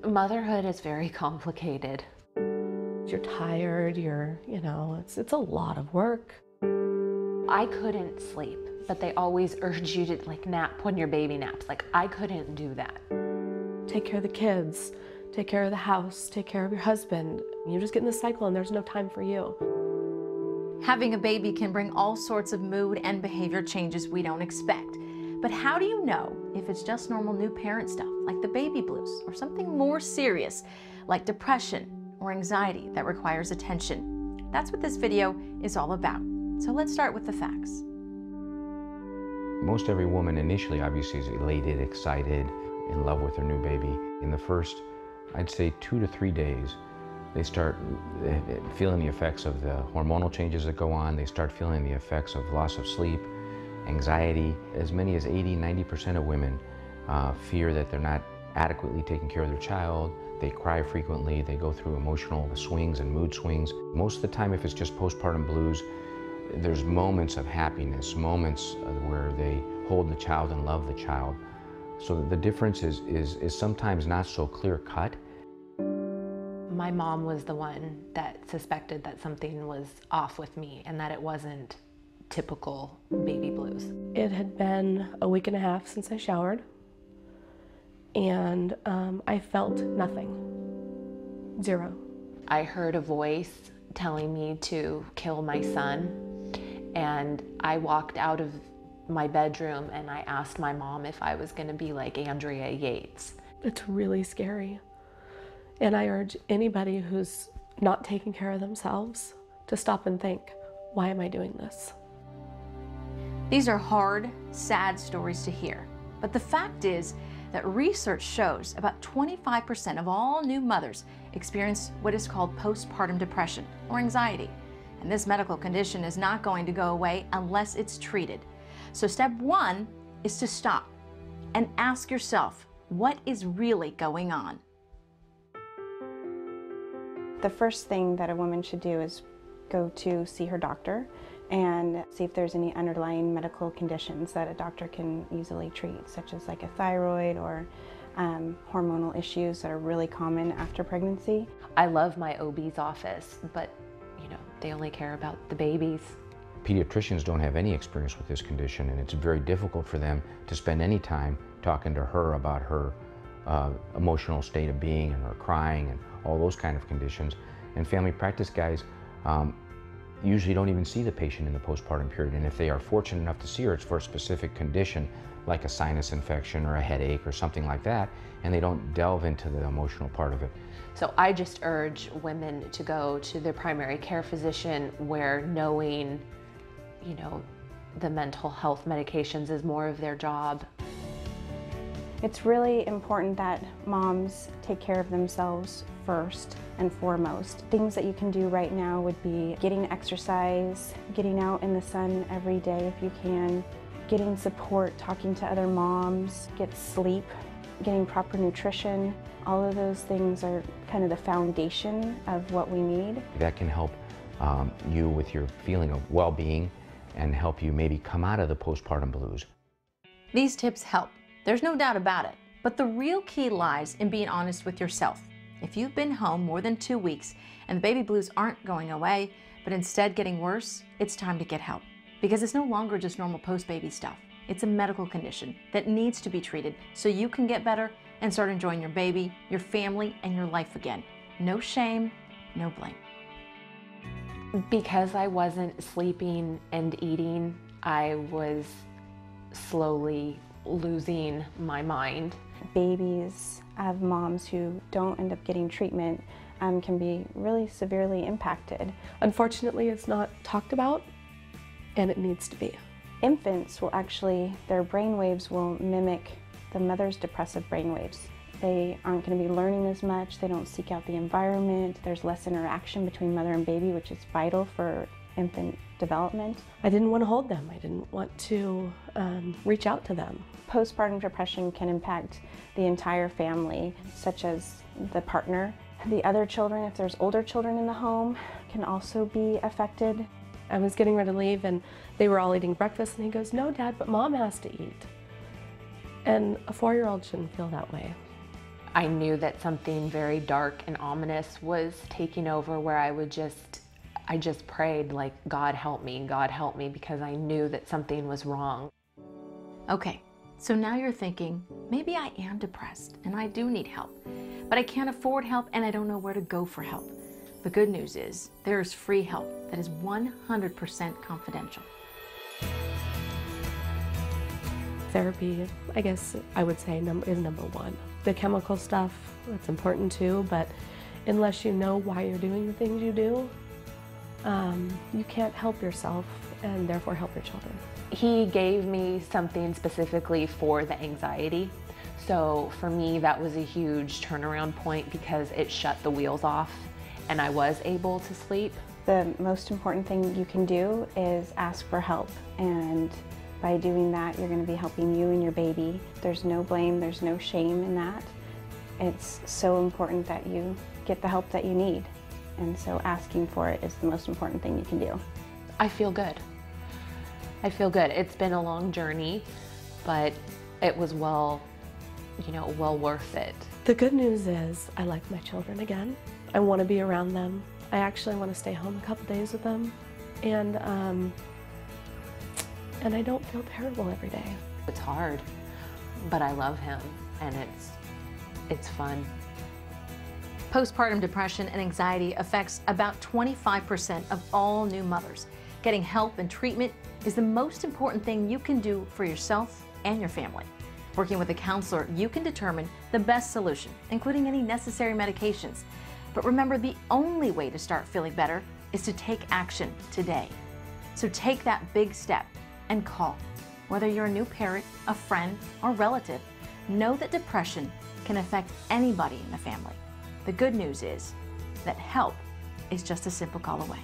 Motherhood is very complicated. You're tired, it's a lot of work. I couldn't sleep, but they always urge you to nap when your baby naps. I couldn't do that. Take care of the kids, take care of the house, take care of your husband. You just get in this cycle and there's no time for you. Having a baby can bring all sorts of mood and behavior changes we don't expect. But how do you know if it's just normal new parent stuff, like the baby blues, or something more serious, like depression or anxiety that requires attention? That's what this video is all about. So let's start with the facts. Most every woman initially obviously is elated, excited, in love with their new baby. In the first, I'd say 2 to 3 days, they start feeling the effects of the hormonal changes that go on. They start feeling the effects of loss of sleep, anxiety. As many as 80–90% of women fear that they're not adequately taking care of their child. They cry frequently. They go through emotional swings and mood swings. Most of the time, if it's just postpartum blues, there's moments of happiness, moments where they hold the child and love the child. So the difference is sometimes not so clear cut. My mom was the one that suspected that something was off with me and that it wasn't typical baby blues. It had been a week and a half since I showered, and I felt nothing. Zero. I heard a voice telling me to kill my son, and I walked out of my bedroom and I asked my mom if I was going to be like Andrea Yates. It's really scary. And I urge anybody who's not taking care of themselves to stop and think, why am I doing this? These are hard, sad stories to hear. But the fact is that research shows about 25% of all new mothers experience what is called postpartum depression or anxiety. And this medical condition is not going to go away unless it's treated. So step one is to stop and ask yourself, what is really going on? The first thing that a woman should do is go to see her doctor and see if there's any underlying medical conditions that a doctor can easily treat, such as like a thyroid or hormonal issues that are really common after pregnancy. I love my OB's office, but they only care about the babies. Pediatricians don't have any experience with this condition, and it's very difficult for them to spend any time talking to her about her emotional state of being and her crying and all those kind of conditions. And family practice guys usually don't even see the patient in the postpartum period, and if they are fortunate enough to see her, it's for a specific condition like a sinus infection or a headache or something like that, and they don't delve into the emotional part of it. So I just urge women to go to their primary care physician, where knowing the mental health medications is more of their job. It's really important that moms take care of themselves first and foremost. Things that you can do right now would be getting exercise, getting out in the sun every day if you can, getting support, talking to other moms, get sleep, getting proper nutrition. All of those things are kind of the foundation of what we need. That can help you with your feeling of well-being and help you maybe come out of the postpartum blues. These tips help. There's no doubt about it. But the real key lies in being honest with yourself. If you've been home more than 2 weeks and the baby blues aren't going away, but instead getting worse, it's time to get help. Because it's no longer just normal post-baby stuff. It's a medical condition that needs to be treated so you can get better and start enjoying your baby, your family, and your life again. No shame, no blame. Because I wasn't sleeping and eating, I was slowly losing my mind. Babies of moms who don't end up getting treatment can be really severely impacted. Unfortunately, it's not talked about, and it needs to be. Infants will actually, their brain waves will mimic the mother's depressive brain waves. They aren't going to be learning as much, they don't seek out the environment, there's less interaction between mother and baby, which is vital for infant development. I didn't want to hold them, I didn't want to reach out to them. Postpartum depression can impact the entire family, such as the partner. The other children, if there's older children in the home, can also be affected. I was getting ready to leave and they were all eating breakfast and he goes, "No, Dad, but Mom has to eat." And a 4-year-old shouldn't feel that way. I knew that something very dark and ominous was taking over, where I just prayed like, God help me, because I knew that something was wrong. Okay, so now you're thinking, maybe I am depressed and I do need help, but I can't afford help and I don't know where to go for help. The good news is there is free help that is 100% confidential. Therapy, I guess I would say, is number one. The chemical stuff, that's important too, but unless you know why you're doing the things you do, you can't help yourself and therefore help your children. He gave me something specifically for the anxiety. So for me, that was a huge turnaround point because it shut the wheels off and I was able to sleep. The most important thing you can do is ask for help, and by doing that, you're going to be helping you and your baby. There's no blame, there's no shame in that. It's so important that you get the help that you need, and so asking for it is the most important thing you can do. I feel good. I feel good. It's been a long journey, but it was well worth it. The good news is I like my children again. I want to be around them. I actually want to stay home a couple days with them, and I don't feel terrible every day. It's hard, but I love him, and it's fun. Postpartum depression and anxiety affects about 25% of all new mothers. Getting help and treatment is the most important thing you can do for yourself and your family. Working with a counselor, you can determine the best solution, including any necessary medications. But remember, the only way to start feeling better is to take action today. So take that big step and call. Whether you're a new parent, a friend, or relative, know that depression can affect anybody in the family. The good news is that help is just a simple call away.